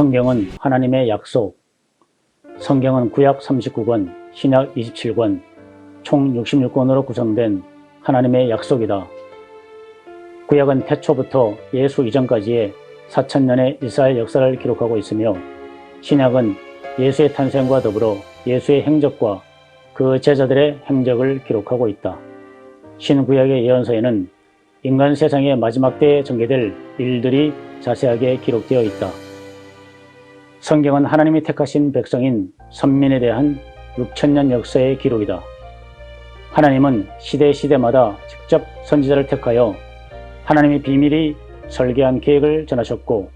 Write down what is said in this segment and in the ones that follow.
성경은 하나님의 약속. 성경은 구약 39권, 신약 27권, 총 66권으로 구성된 하나님의 약속이다. 구약은 태초부터 예수 이전까지의 4000년의 이스라엘 역사를 기록하고 있으며, 신약은 예수의 탄생과 더불어 예수의 행적과 그 제자들의 행적을 기록하고 있다. 신구약의 예언서에는 인간 세상의 마지막 때에 전개될 일들이 자세하게 기록되어 있다. 성경은 하나님이 택하신 백성인 선민에 대한 6000년 역사의 기록이다. 하나님은 시대마다 직접 선지자를 택하여 하나님의 비밀이 설계한 계획을 전하셨고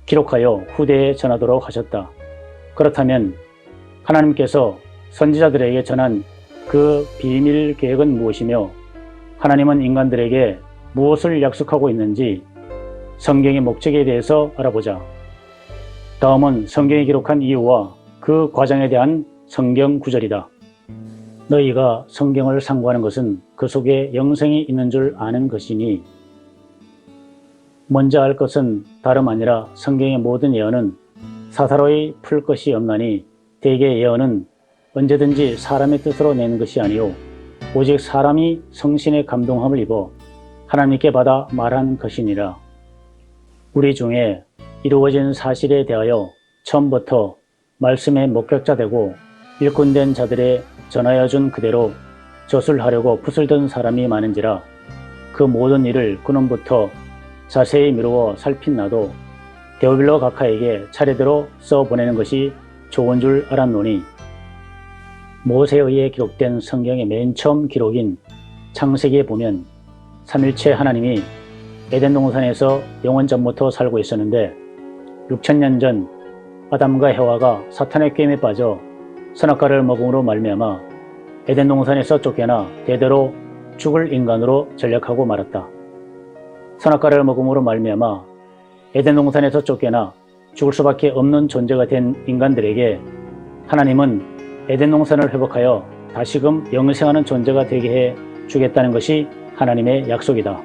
기록하여 후대에 전하도록 하셨다. 그렇다면 하나님께서 선지자들에게 전한 그 비밀 계획은 무엇이며 하나님은 인간들에게 무엇을 약속하고 있는지 성경의 목적에 대해서 알아보자. 다음은 성경이 기록한 이유와 그 과정에 대한 성경 구절이다. 너희가 성경을 상고하는 것은 그 속에 영생이 있는 줄 아는 것이니, 먼저 알 것은 다름 아니라 성경의 모든 예언은 사사로이 풀 것이 없나니 대개 예언은 언제든지 사람의 뜻으로 내는 것이 아니요 오직 사람이 성신의 감동함을 입어 하나님께 받아 말한 것이니라. 우리 중에 이루어진 사실에 대하여 처음부터 말씀의 목격자 되고 일꾼된 자들의 전하여 준 그대로 저술하려고 붓을 사람이 많은지라. 그 모든 일을 근원부터 자세히 미루어 살핀 나도 데오빌로 각하에게 차례대로 써보내는 것이 좋은 줄 알았노니, 모세에 의해 기록된 성경의 맨 처음 기록인 창세기에 보면 삼일체 하나님이 에덴 동산에서 영원 전부터 살고 있었는데 6000년 전 아담과 해와가 사탄의 꾀임에 빠져 선악과를 먹음으로 말미암아 에덴 동산에서 쫓겨나 대대로 죽을 인간으로 전락하고 말았다. 선악과를 먹음으로 말미암아 에덴 동산에서 쫓겨나 죽을 수밖에 없는 존재가 된 인간들에게 하나님은 에덴 동산을 회복하여 다시금 영생하는 존재가 되게 해 주겠다는 것이 하나님의 약속이다.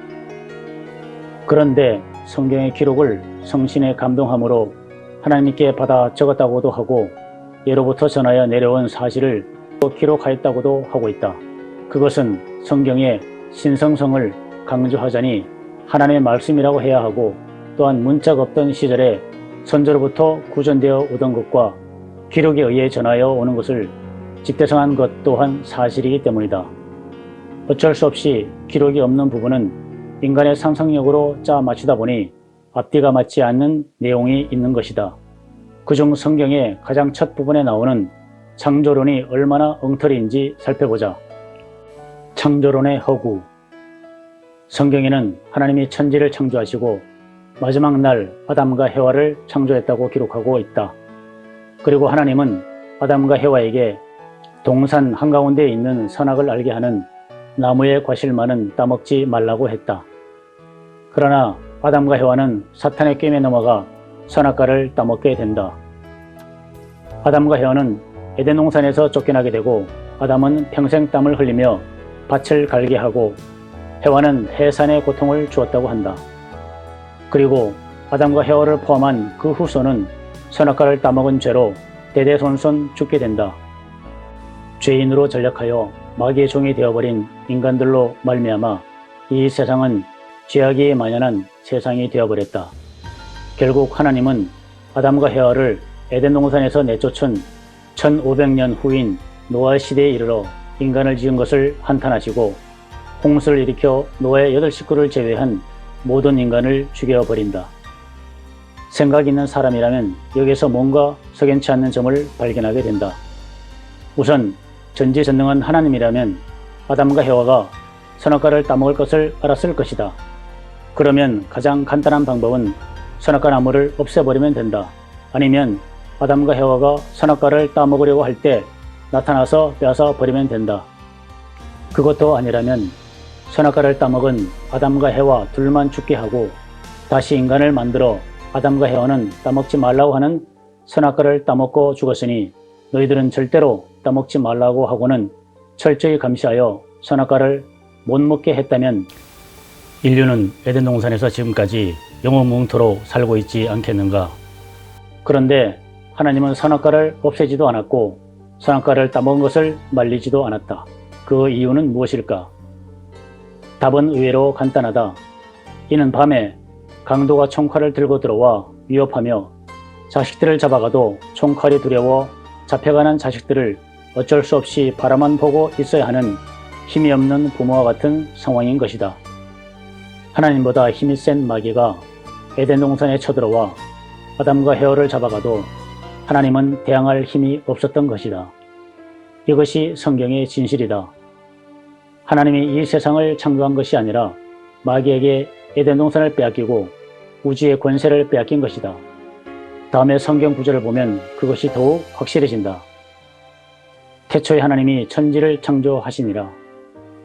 그런데 성경의 기록을 성신의 감동함으로 하나님께 받아 적었다고도 하고 예로부터 전하여 내려온 사실을 또 기록하였다고도 하고 있다. 그것은 성경의 신성성을 강조하자니 하나님의 말씀이라고 해야 하고, 또한 문자가 없던 시절에 선조로부터 구전되어 오던 것과 기록에 의해 전하여 오는 것을 집대성한 것 또한 사실이기 때문이다. 어쩔 수 없이 기록이 없는 부분은 인간의 상상력으로 짜 맞추다 보니 앞뒤가 맞지 않는 내용이 있는 것이다. 그중 성경의 가장 첫 부분에 나오는 창조론이 얼마나 엉터리인지 살펴보자. 창조론의 허구. 성경에는 하나님이 천지를 창조하시고 마지막 날 아담과 해와를 창조했다고 기록하고 있다. 그리고 하나님은 아담과 해와에게 동산 한가운데에 있는 선악을 알게 하는 나무의 과실만은 따먹지 말라고 했다. 그러나 아담과 해와는 사탄의 꾀임에 넘어가 선악과를 따먹게 된다. 아담과 해와는 에덴 동산에서 쫓겨나게 되고 아담은 평생 땀을 흘리며 밭을 갈게 하고 해와는 해산의 고통을 주었다고 한다. 그리고 아담과 해와를 포함한 그 후손은 선악과를 따먹은 죄로 대대손손 죽게 된다. 죄인으로 전락하여 마귀의 종이 되어버린 인간들로 말미암아 이 세상은 죄악이 만연한 세상이 되어버렸다. 결국 하나님은 아담과 해와를 에덴 동산에서 내쫓은 1500년 후인 노아 시대에 이르러 인간을 지은 것을 한탄하시고 홍수를 일으켜 노아의 8식구를 제외한 모든 인간을 죽여버린다. 생각 있는 사람이라면 여기서 뭔가 석연치 않는 점을 발견하게 된다. 우선 전지전능한 하나님이라면 아담과 해와가 선악과를 따먹을 것을 알았을 것이다. 그러면 가장 간단한 방법은 선악과 나무를 없애버리면 된다. 아니면 아담과 해와가 선악과를 따먹으려고 할 때 나타나서 빼앗아 버리면 된다. 그것도 아니라면 선악과를 따먹은 아담과 해와 둘만 죽게 하고 다시 인간을 만들어 아담과 해와는 따먹지 말라고 하는 선악과를 따먹고 죽었으니 너희들은 절대로 따먹지 말라고 하고는 철저히 감시하여 선악과를 못 먹게 했다면 인류는 에덴 동산에서 지금까지 영원뭉토로 살고 있지 않겠는가? 그런데 하나님은 선악과를 없애지도 않았고 선악과를 따먹은 것을 말리지도 않았다. 그 이유는 무엇일까? 답은 의외로 간단하다. 이는 밤에 강도가 총칼을 들고 들어와 위협하며 자식들을 잡아가도 총칼이 두려워 잡혀가는 자식들을 어쩔 수 없이 바라만 보고 있어야 하는 힘이 없는 부모와 같은 상황인 것이다. 하나님보다 힘이 센 마귀가 에덴 동산에 쳐들어와 아담과 헤어를 잡아가도 하나님은 대항할 힘이 없었던 것이다. 이것이 성경의 진실이다. 하나님이 이 세상을 창조한 것이 아니라 마귀에게 에덴 동산을 빼앗기고 우주의 권세를 빼앗긴 것이다. 다음에 성경 구절을 보면 그것이 더욱 확실해진다. 태초에 하나님이 천지를 창조하시니라.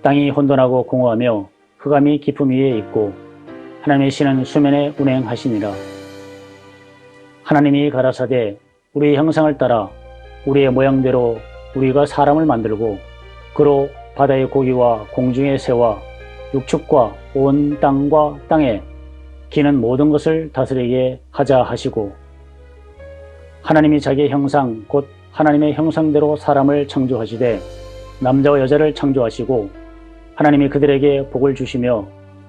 땅이 혼돈하고 공허하며 흑암이 깊음 위에 있고 하나님의 신은 수면에 운행하시니라. 하나님이 가라사대 우리의 형상을 따라 우리의 모양대로 우리가 사람을 만들고 그로 바다의 고기와 공중의 새와 육축과 온 땅과 땅에 기는 모든 것을 다스리게 하자 하시고 하나님이 자기의 형상 곧 하나님의 형상대로 사람을 창조하시되 남자와 여자를 창조하시고 하나님이 그들에게 복을 주시며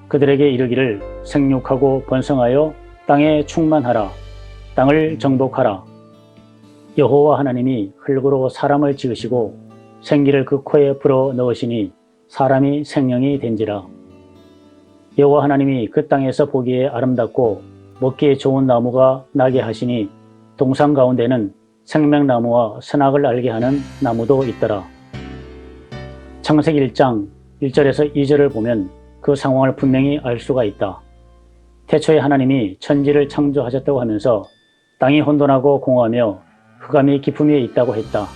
그들에게 이르기를 생육하고 번성하여 땅에 충만하라 땅을 정복하라. 여호와 하나님이 흙으로 사람을 지으시고 생기를 그 코에 불어 넣으시니 사람이 생명이 된지라. 여호와 하나님이 그 땅에서 보기에 아름답고 먹기에 좋은 나무가 나게 하시니 동산 가운데는 생명나무와 선악을 알게 하는 나무도 있더라. 창세기 1장 1절에서 2절을 보면 그 상황을 분명히 알 수가 있다. 태초에 하나님이 천지를 창조하셨다고 하면서 땅이 혼돈하고 공허하며 흑암이 깊음 위에 있다고 했다.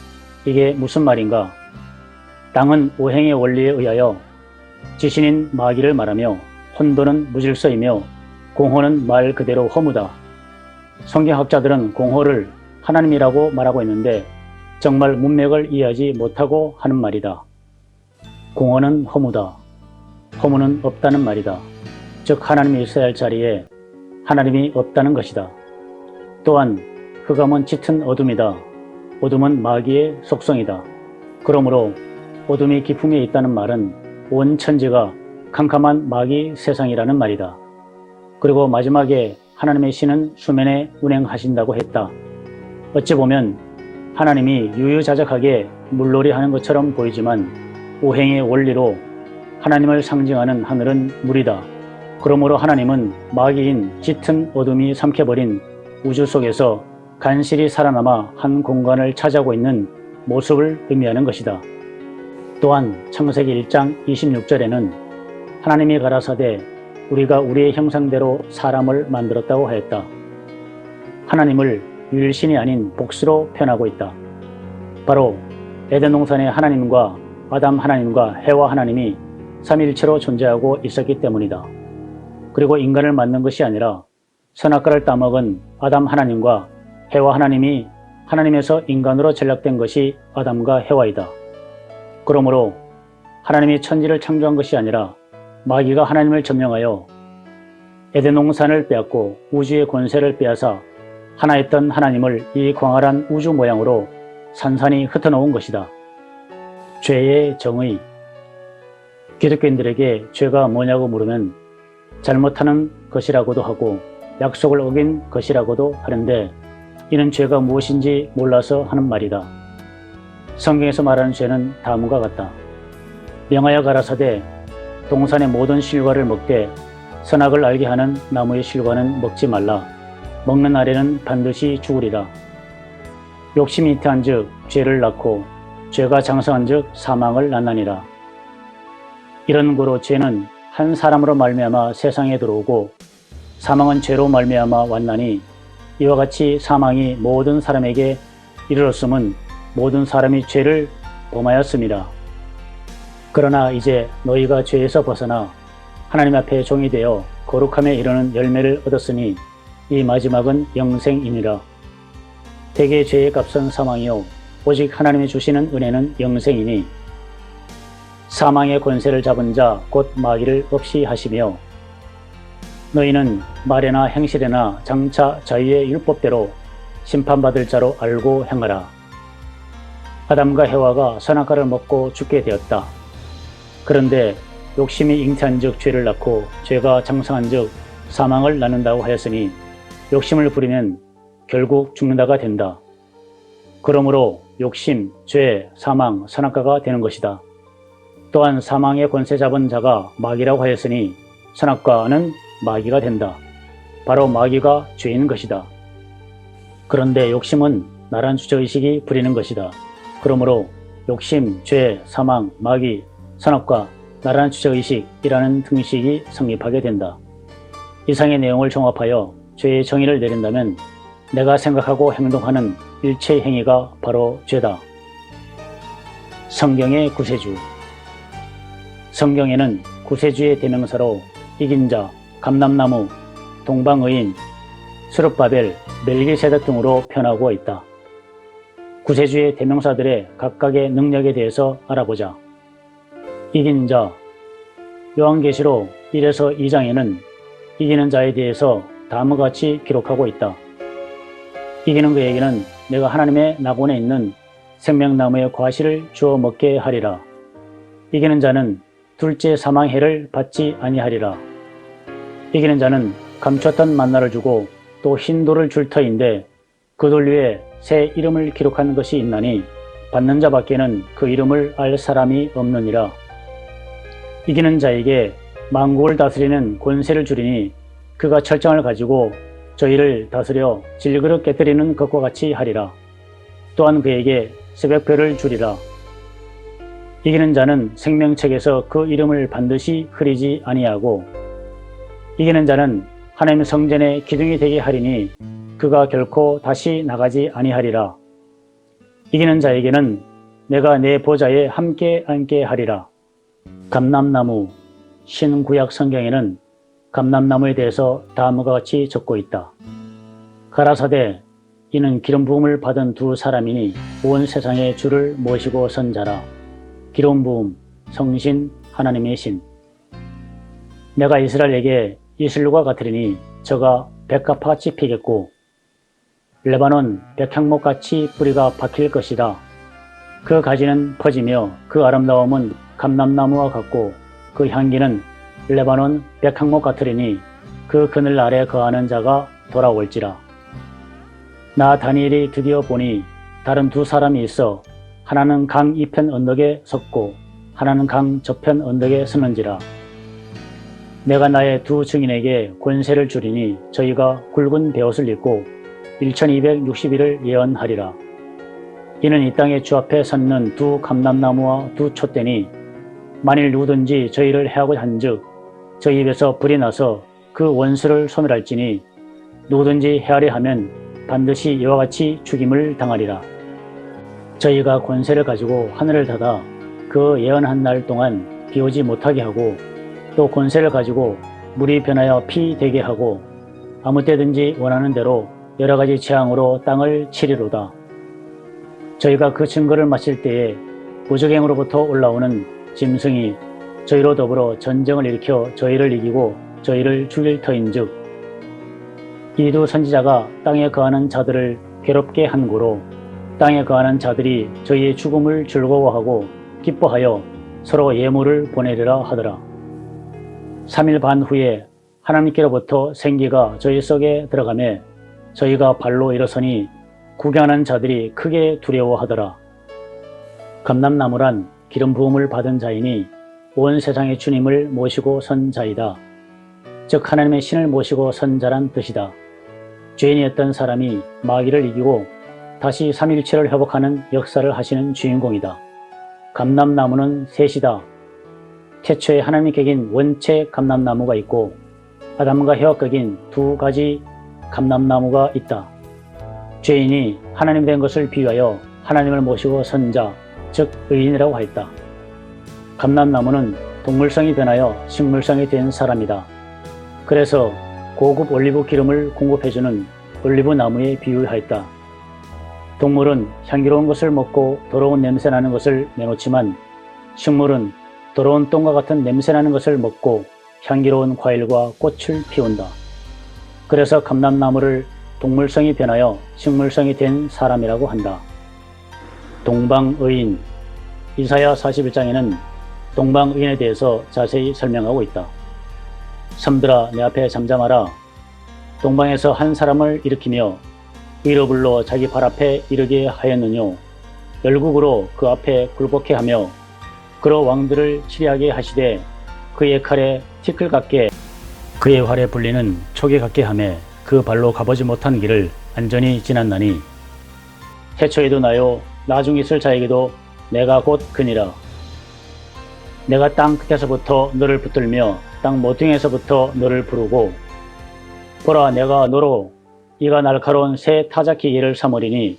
이게 무슨 말인가? 땅은 오행의 원리에 의하여 지신인 마귀를 말하며 혼돈은 무질서이며 공허는 말 그대로 허무다. 성경학자들은 공허를 하나님이라고 말하고 있는데 정말 문맥을 이해하지 못하고 하는 말이다. 공허는 허무다. 허무는 없다는 말이다. 즉 하나님이 있어야 할 자리에 하나님이 없다는 것이다. 또한 흑암은 짙은 어둠이다. 어둠은 마귀의 속성이다. 그러므로 어둠이 깊음 위에 있다는 말은 온 천지가 캄캄한 마귀 세상이라는 말이다. 그리고 마지막에 하나님의 신은 수면에 운행하신다고 했다. 어찌 보면 하나님이 유유자적하게 물놀이 하는 것처럼 보이지만 오행의 원리로 하나님을 상징하는 하늘은 물이다. 그러므로 하나님은 마귀인 짙은 어둠이 삼켜버린 우주 속에서 간실히 살아남아 한 공간을 차지하고 있는 모습을 의미하는 것이다. 또한 창세기 1장 26절에는 하나님이 가라사대 우리가 우리의 형상대로 사람을 만들었다고 하였다. 하나님을 유일신이 아닌 복수로 표현하고 있다. 바로 에덴 동산에 하나님과 아담 하나님과 해와 하나님이 삼위일체로 존재하고 있었기 때문이다. 그리고 인간을 만든 것이 아니라 선악과를 따먹은 아담 하나님과 해와 하나님이 하나님에서 인간으로 전락된 것이 아담과 해와이다. 그러므로 하나님이 천지를 창조한 것이 아니라 마귀가 하나님을 점령하여 에덴 동산을 빼앗고 우주의 권세를 빼앗아 하나였던 하나님을 이 광활한 우주 모양으로 산산이 흩어놓은 것이다. 죄의 정의. 기독교인들에게 죄가 뭐냐고 물으면 잘못하는 것이라고도 하고 약속을 어긴 것이라고도 하는데 이는 죄가 무엇인지 몰라서 하는 말이다. 성경에서 말하는 죄는 다음과 같다. 명하여 가라사대 동산의 모든 실과를 먹되 선악을 알게 하는 나무의 실과는 먹지 말라. 먹는 날에는 반드시 죽으리라. 욕심이 잉태한 즉 죄를 낳고 죄가 장성한 즉 사망을 낳나니라. 이런 고로 죄는 한 사람으로 말미암아 세상에 들어오고 사망은 죄로 말미암아 왔나니 이와 같이 사망이 모든 사람에게 이르렀음은 모든 사람이 죄를 범하였음이라. 그러나 이제 너희가 죄에서 벗어나 하나님 앞에 종이 되어 거룩함에 이르는 열매를 얻었으니 이 마지막은 영생이니라. 대개 죄의 값은 사망이요 오직 하나님이 주시는 은혜는 영생이니 사망의 권세를 잡은 자 곧 마귀를 없이 하시며 너희는 말에나 행실에나 장차 자유의 율법대로 심판받을 자로 알고 행하라. 아담과 해와가 선악과를 먹고 죽게 되었다. 그런데 욕심이 잉태한즉 죄를 낳고 죄가 장성한즉 사망을 낳는다고 하였으니 욕심을 부리면 결국 죽는다가 된다. 그러므로 욕심, 죄, 사망, 선악과가 되는 것이다. 또한 사망의 권세 잡은 자가 마귀라고 하였으니 선악과는 마귀가 된다. 바로 마귀가 죄인 것이다. 그런데 욕심은 나란 주체의식이 부리는 것이다. 그러므로 욕심, 죄, 사망, 마귀, 선악과, 나란 주체의식이라는 등식이 성립하게 된다. 이상의 내용을 종합하여 죄의 정의를 내린다면 내가 생각하고 행동하는 일체 행위가 바로 죄다. 성경의 구세주. 성경에는 구세주의 대명사로 이긴 자, 감람나무, 동방의인, 스룹바벨, 멜기세덱 등으로 표현하고 있다. 구세주의 대명사들의 각각의 능력에 대해서 알아보자. 이긴 자. 요한계시록 1에서 2장에는 이기는 자에 대해서 다음과 같이 기록하고 있다. 이기는 그에게는 내가 하나님의 낙원에 있는 생명나무의 과실을 주어 먹게 하리라. 이기는 자는 둘째 사망해를 받지 아니하리라. 이기는 자는 감췄던 만나를 주고 또 흰 돌을 줄 터인데 그 돌 위에 새 이름을 기록한 것이 있나니 받는 자밖에는 그 이름을 알 사람이 없느니라. 이기는 자에게 만국을 다스리는 권세를 주리니 그가 철장을 가지고 저희를 다스려 질그릇 깨뜨리는 것과 같이 하리라. 또한 그에게 새벽별을 주리라. 이기는 자는 생명책에서 그 이름을 반드시 흐리지 아니하고 이기는 자는 하나님의 성전의 기둥이 되게 하리니 그가 결코 다시 나가지 아니하리라. 이기는 자에게는 내가 내 보좌에 함께 앉게 하리라. 감람나무. 신구약 성경에는 감람나무에 대해서 다음과 같이 적고 있다. 가라사대 이는 기름 부음을 받은 두 사람이니 온 세상의 주를 모시고 선 자라. 기름 부음, 성신, 하나님의 신. 내가 이스라엘에게 이슬과 같으리니 저가 백합같이 피겠고 레바논 백향목같이 뿌리가 박힐 것이다. 그 가지는 퍼지며 그 아름다움은 감람나무와 같고 그 향기는 레바논 백향목 같으리니 그 그늘 아래 거하는 자가 돌아올지라. 나 다니엘이 드디어 보니 다른 두 사람이 있어 하나는 강 이편 언덕에 섰고 하나는 강 저편 언덕에 서는지라. 내가 나의 두 증인에게 권세를 주리니 저희가 굵은 베옷을 입고 1260일을 예언하리라. 이는 이 땅의 주 앞에 섰는 두 감람나무와 두 촛대니 만일 누구든지 저희를 해하고자 한즉 저희 입에서 불이 나서 그 원수를 소멸할지니 누구든지 해하려 하면 반드시 이와 같이 죽임을 당하리라. 저희가 권세를 가지고 하늘을 닫아 그 예언한 날 동안 비 오지 못하게 하고 또 권세를 가지고 물이 변하여 피 되게 하고 아무 때든지 원하는 대로 여러 가지 재앙으로 땅을 치리로다. 저희가 그 증거를 마칠 때에 부적행으로부터 올라오는 짐승이 저희로 더불어 전쟁을 일으켜 저희를 이기고 저희를 죽일 터인즉 이 두 선지자가 땅에 거하는 자들을 괴롭게 한 고로 땅에 거하는 자들이 저희의 죽음을 즐거워하고 기뻐하여 서로 예물을 보내리라 하더라. 3일 반 후에 하나님께로부터 생기가 저희 속에 들어가매 저희가 발로 일어서니 구경하는 자들이 크게 두려워하더라. 감람나무란 기름 부음을 받은 자이니 온 세상의 주님을 모시고 선 자이다. 즉 하나님의 신을 모시고 선 자란 뜻이다. 죄인이었던 사람이 마귀를 이기고 다시 삼일체를 회복하는 역사를 하시는 주인공이다. 감람나무는 셋이다. 태초에 하나님께 긴 원체 감람나무가 있고 아담과 해와께 긴 두 가지 감람나무가 있다. 죄인이 하나님 된 것을 비유하여 하나님을 모시고 선 자, 즉 의인이라고 하였다. 감람나무는 동물성이 변하여 식물성이 된 사람이다. 그래서 고급 올리브 기름을 공급해주는 올리브 나무에 비유하였다. 동물은 향기로운 것을 먹고 더러운 냄새나는 것을 내놓지만 식물은 더러운 똥과 같은 냄새나는 것을 먹고 향기로운 과일과 꽃을 피운다. 그래서 감람나무를 동물성이 변하여 식물성이 된 사람이라고 한다. 동방의인. 이사야 41장에는 동방의인에 대해서 자세히 설명하고 있다. 섬들아 내 앞에 잠잠하라. 동방에서 한 사람을 일으키며 이로 불러 자기 발 앞에 이르게 하였느뇨. 열국으로 그 앞에 굴복해 하며 그로 왕들을 치리하게 하시되 그의 칼에 티끌 같게 그의 활에 불리는 촉에 같게 하매 그 발로 가보지 못한 길을 안전히 지났나니 태초에도 나요 나중 있을 자에게도 내가 곧 그니라. 내가 땅 끝에서부터 너를 붙들며 땅 모퉁이에서부터 너를 부르고 보라 내가 너로 이가 날카로운 새 타작기계를 삼으리니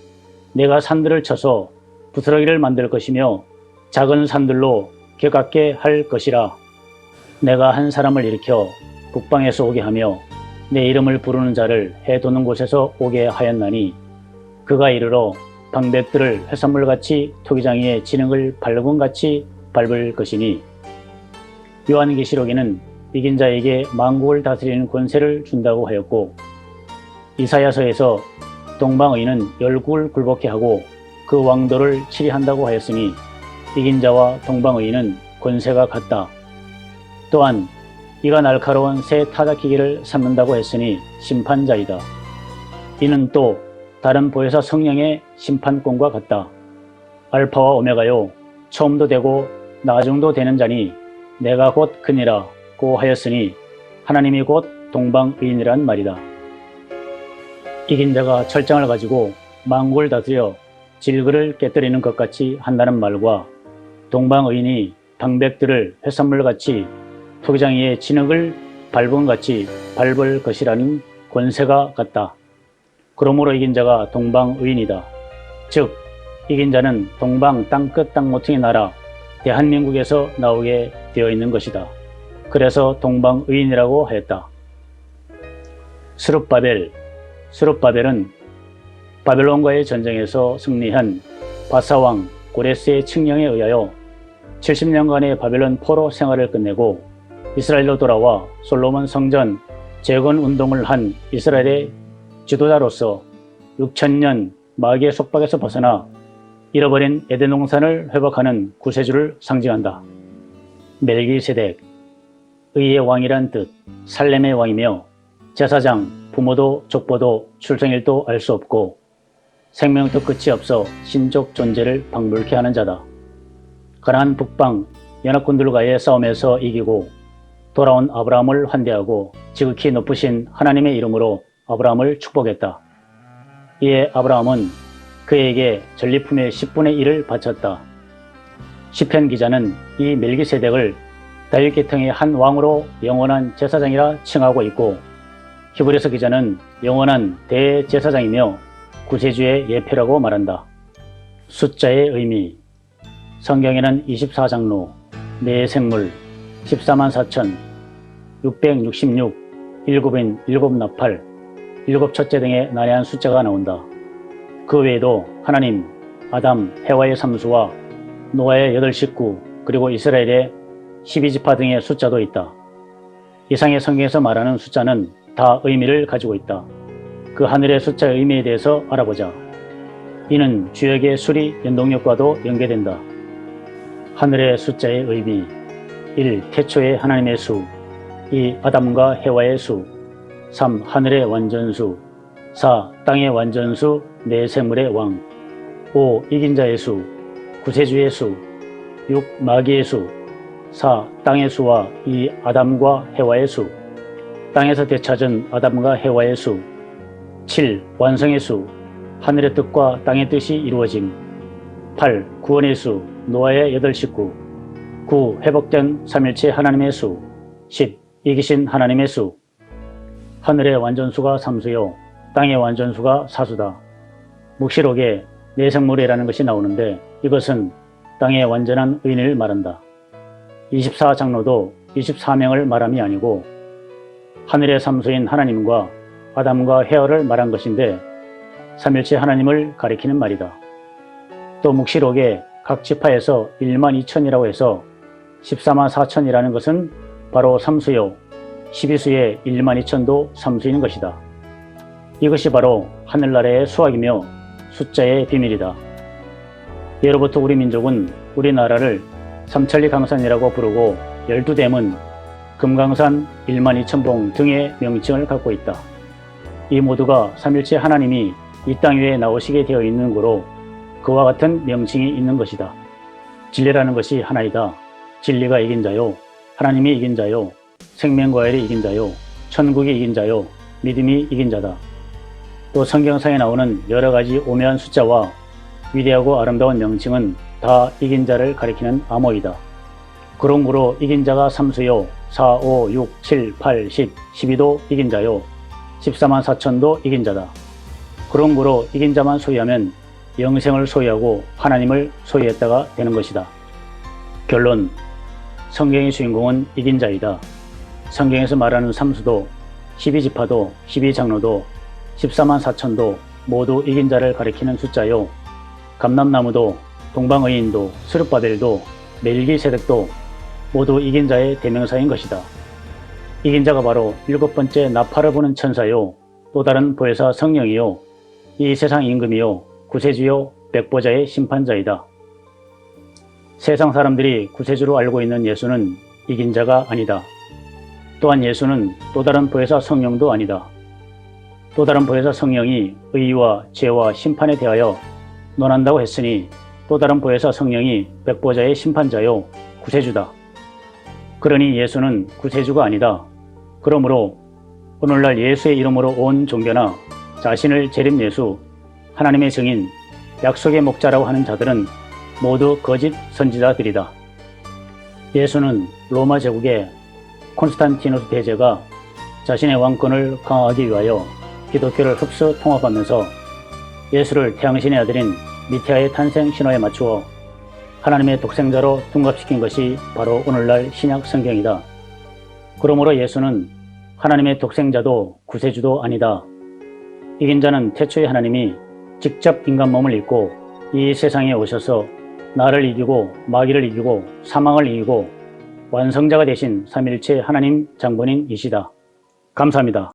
내가 산들을 쳐서 부스러기를 만들 것이며 작은 산들로 격같게 할 것이라. 내가 한 사람을 일으켜 북방에서 오게 하며 내 이름을 부르는 자를 해 도는 곳에서 오게 하였나니 그가 이르러 방백들을 해산물같이 토기장이의 진흙을 밟음같이 밟을 것이니 요한계시록에는 이긴 자에게 만국을 다스리는 권세를 준다고 하였고 이사야서에서 동방의인은 열국을 굴복해 하고 그 왕도를 치리한다고 하였으니 이긴 자와 동방의인은 권세가 같다. 또한 이가 날카로운 새 타작기계를 삼는다고 했으니 심판자이다. 이는 또 다른 보혜사 성령의 심판권과 같다. 알파와 오메가요 처음도 되고 나중도 되는 자니 내가 곧 그니라 고 하였으니 하나님이 곧 동방의인이란 말이다. 이긴 자가 철장을 가지고 만국을 다스려 질그를 깨뜨리는 것 같이 한다는 말과 동방의인이 방백들을 해산물같이 토기장이의 진흙을 밟음같이 밟을 것이라는 권세가 같다. 그러므로 이긴 자가 동방의인이다. 즉 이긴 자는 동방 땅끝 땅모퉁이 나라 대한민국에서 나오게 되어 있는 것이다. 그래서 동방의인이라고 하였다. 스룹바벨. 스룹바벨은 바벨론과의 전쟁에서 승리한 바사왕 고레스의 칙령에 의하여 70년간의 바벨론 포로 생활을 끝내고 이스라엘로 돌아와 솔로몬 성전 재건 운동을 한 이스라엘의 지도자로서 6000년 마귀의 속박에서 벗어나 잃어버린 에덴 동산을 회복하는 구세주를 상징한다. 멜기세덱. 의의 왕이란 뜻, 살렘의 왕이며 제사장, 부모도 족보도 출생일도 알 수 없고 생명도 끝이 없어 신적 존재를 방불케 하는 자다. 가나안 북방 연합군들과의 싸움에서 이기고 돌아온 아브라함을 환대하고 지극히 높으신 하나님의 이름으로 아브라함을 축복했다. 이에 아브라함은 그에게 전리품의 10분의 1을 바쳤다. 시편 기자는 이 멜기세덱을 다윗 계통의 한 왕으로 영원한 제사장이라 칭하고 있고 히브리서 기자는 영원한 대제사장이며 구세주의 예표라고 말한다. 숫자의 의미. 성경에는 24장로, 네 생물, 144,666, 일곱인, 일곱 나팔, 일곱 첫째 등의 난해한 숫자가 나온다. 그 외에도 하나님, 아담, 해와의 삼수와 노아의 8식구 그리고 이스라엘의 12지파 등의 숫자도 있다. 이상의 성경에서 말하는 숫자는 다 의미를 가지고 있다. 그 하늘의 숫자의 의미에 대해서 알아보자. 이는 주역의 수리 연동력과도 연계된다. 하늘의 숫자의 의미. 1. 태초의 하나님의 수. 2. 아담과 해와의 수. 3. 하늘의 완전수. 4. 땅의 완전수, 네 생물의 왕. 5. 이긴 자의 수. 구세주의 수. 6. 마귀의 수. 4. 땅의 수와 2. 아담과 해와의 수. 땅에서 되찾은 아담과 해와의 수. 7. 완성의 수. 하늘의 뜻과 땅의 뜻이 이루어짐. 8. 구원의 수. 노아의 8식구. 9. 회복된 삼일체 하나님의 수. 10. 이기신 하나님의 수. 하늘의 완전수가 삼수요 땅의 완전수가 사수다. 묵시록에 내생물이라는 것이 나오는데 이것은 땅의 완전한 의인을 말한다. 24장로도 24명을 말함이 아니고 하늘의 삼수인 하나님과 아담과 헤어를 말한 것인데 삼일체 하나님을 가리키는 말이다. 또 묵시록에 각 지파에서 12,000이라고 해서 144,000이라는 것은 바로 삼수요 12수의 12,000도 삼수인 것이다. 이것이 바로 하늘나라의 수학이며 숫자의 비밀이다. 예로부터 우리 민족은 우리나라를 삼천리 강산이라고 부르고 12대문, 금강산 12,000봉 등의 명칭을 갖고 있다. 이 모두가 삼일체 하나님이 이 땅 위에 나오시게 되어 있는 거로 그와 같은 명칭이 있는 것이다. 진리라는 것이 하나이다. 진리가 이긴 자요, 하나님이 이긴 자요, 생명과일이 이긴 자요, 천국이 이긴 자요, 믿음이 이긴 자다. 또 성경상에 나오는 여러 가지 오묘한 숫자와 위대하고 아름다운 명칭은 다 이긴 자를 가리키는 암호이다. 그러므로 이긴 자가 삼수요, 4, 5, 6, 7, 8, 10, 12도 이긴 자요, 14만 4천도 이긴 자다. 그러므로 이긴 자만 소유하면 영생을 소유하고 하나님을 소유했다가 되는 것이다. 결론, 성경의 주인공은 이긴 자이다. 성경에서 말하는 삼수도, 12지파도, 12장로도, 14만 4천도 모두 이긴 자를 가리키는 숫자요. 감람나무도, 동방의인도, 스룹바벨도, 멜기세덱도 모두 이긴 자의 대명사인 것이다. 이긴 자가 바로 7번째 나팔을 부는 천사요, 또 다른 보혜사 성령이요, 이 세상 임금이요, 구세주요, 백보자의 심판자이다. 세상 사람들이 구세주로 알고 있는 예수는 이긴 자가 아니다. 또한 예수는 또 다른 보혜사 성령도 아니다. 또 다른 보혜사 성령이 의와 죄와 심판에 대하여 논한다고 했으니 또 다른 보혜사 성령이 백보자의 심판자요, 구세주다. 그러니 예수는 구세주가 아니다. 그러므로 오늘날 예수의 이름으로 온 종교나 자신을 재림 예수, 하나님의 증인, 약속의 목자라고 하는 자들은 모두 거짓 선지자들이다. 예수는 로마 제국의 콘스탄티누스 대제가 자신의 왕권을 강화하기 위하여 기독교를 흡수 통합하면서 예수를 태양신의 아들인 미태아의 탄생 신화에 맞추어 하나님의 독생자로 둔갑시킨 것이 바로 오늘날 신약 성경이다. 그러므로 예수는 하나님의 독생자도 구세주도 아니다. 이긴 자는 태초에 하나님이 직접 인간 몸을 입고 이 세상에 오셔서 나를 이기고 마귀를 이기고 사망을 이기고 완성자가 되신 삼일체 하나님 장본인이시다. 감사합니다.